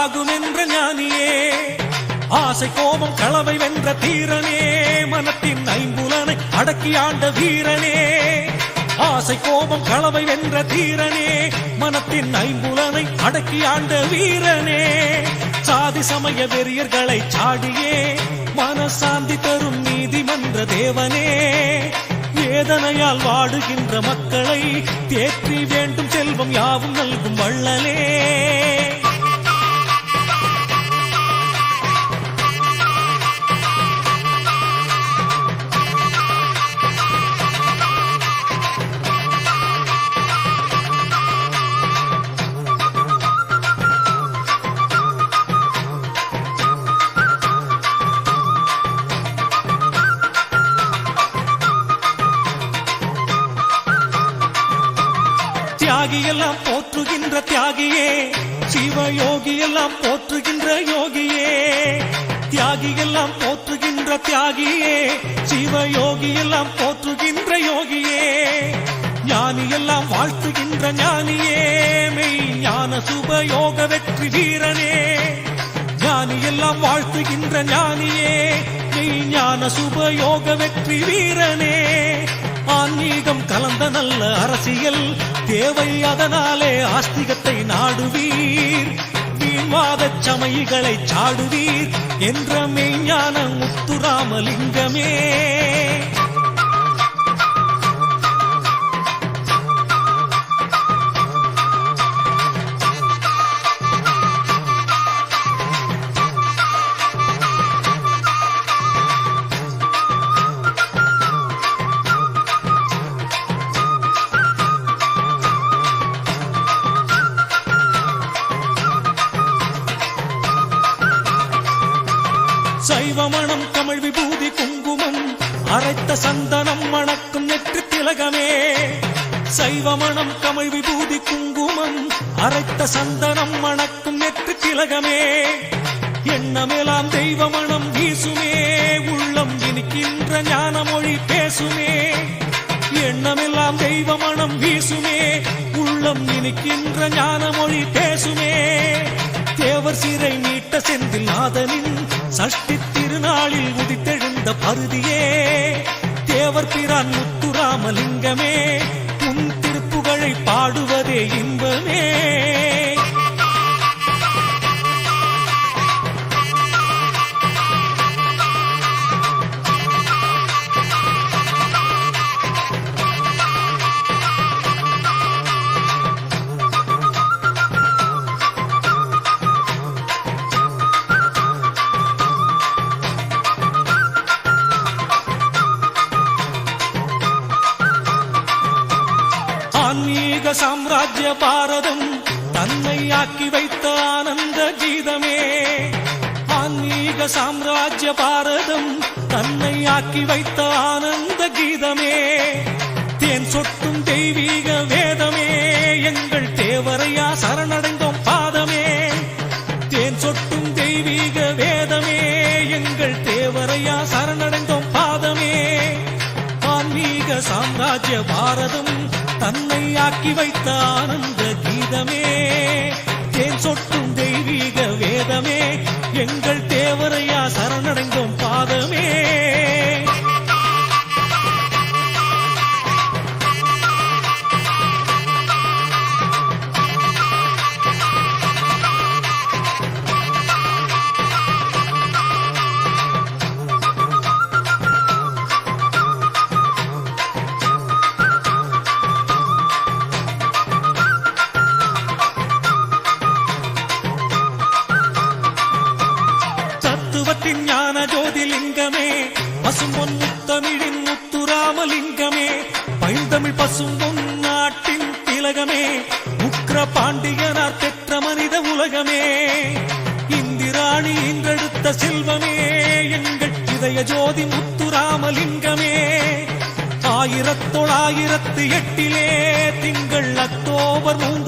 ஆகும் என்ற ஞானியே, ஆசை கோபம் களவை வென்ற தீரனே, மனத்தின் ஐம்புலனை அடக்கி ஆண்ட வீரனே. ஆசை கோபம் களவை வென்ற தீரனே, மனத்தின் ஐம்புலனை அடக்கி ஆண்ட வீரனே. சாதி சமய வெறியர்களை சாடியே மனசாந்தி தரும் நீதிமன்ற தேவனே. வேதனையால் வாடுகின்ற மக்களை தேற்றி வேண்டும் செல்வம் யாவும் நல்கும் வள்ளலே. தியாகியெல்லாம் போற்றுகின்ற தியாகியே, சிவயோகியெல்லாம் போற்றுகின்ற யோகியே. தியாகியெல்லாம் போற்றுகின்ற தியாகியே, சிவயோகியெல்லாம் போற்றுகின்ற யோகியே. ஞானியெல்லாம் வாழ்த்துகின்ற ஞானியே, மெய் ஞான சுபயோக வெற்றி வீரனே. ஞானியெல்லாம் வாழ்த்துகின்ற ஞானியே, மெய் ஞான சுபயோக வெற்றி வீரனே. ஆன்மீகம் கலந்த நல்ல அரசியல் தேவை, அதனாலே ஆஸ்திகத்தை நாடுவீர். வீண்வாதச் சமயிகளை சாடுவீர் என்ற மெய்ஞான முத்துராமலிங்கமே. சைவமணம் கமழ் விபூதி குங்குமம் அரைத்த சந்தனம் மணக்கும் நெற்றி திலகமே. சைவமணம் கமழ் விபூதி குங்குமம் அரைத்த சந்தனம் மணக்கும் நெற்றி திலகமே. எண்ணமெல்லாம் தெய்வமணம் வீசுமே, உள்ளம் இனிக்கின்ற ஞான மொழி பேசுமே. எண்ணமெல்லாம் தெய்வமணம் வீசுமே, உள்ளம் இனிக்கின்ற ஞான மொழி பேசுமே. தேவர் சிறை மீட்ட செந்தில் நாதனின் சஷ்டி திருநாளில் உதித்தெழுந்த பருதியே. தேவர் பிரான் முத்துராமலிங்கமே, உன் திருப்புகழை பாடுவதே இன்பமே. ஆன்மீக சாம்ராஜ்ய பாரதம் தன்னை ஆக்கி வைத்த ஆனந்த கீதமே. ஆன்மீக சாம்ராஜ்ய பாரதம் தன்னை ஆக்கி வைத்த ஆனந்த கீதமே. தேன் சொட்டும் தெய்வீக வேதமே, எங்கள் தேவரையா சரணடைந்தோம் பாதமே. தேன் சொட்டும் தெய்வீக வேதமே, எங்கள் தேவரையா சரணடைந்தோம் பாதமே. ஆன்மீக சாம்ராஜ்ய பாரதம் தன்னை ஆக்கி வைத்த ஆனந்த கீதமே. தேன் சொட்டும் தெய்வீக வேதமே, எங்கள் தேவரையா சரணடைந்தோம் பாதமே. ஞான ஜோதிலிங்கமே, பசும்பொன் முத்தமிழின் முத்துராமலிங்கமே. பைந்தமிழ் பசும்பொன் நாட்டின் திலகமே, உக்ர பாண்டியனார் பெற்ற மனித உலகமே. இந்திராணி இன்றெடுத்த செல்வமே, எங்கள் இதய ஜோதி முத்துராமலிங்கமே. 1908 திங்கள் அக்டோபர் 3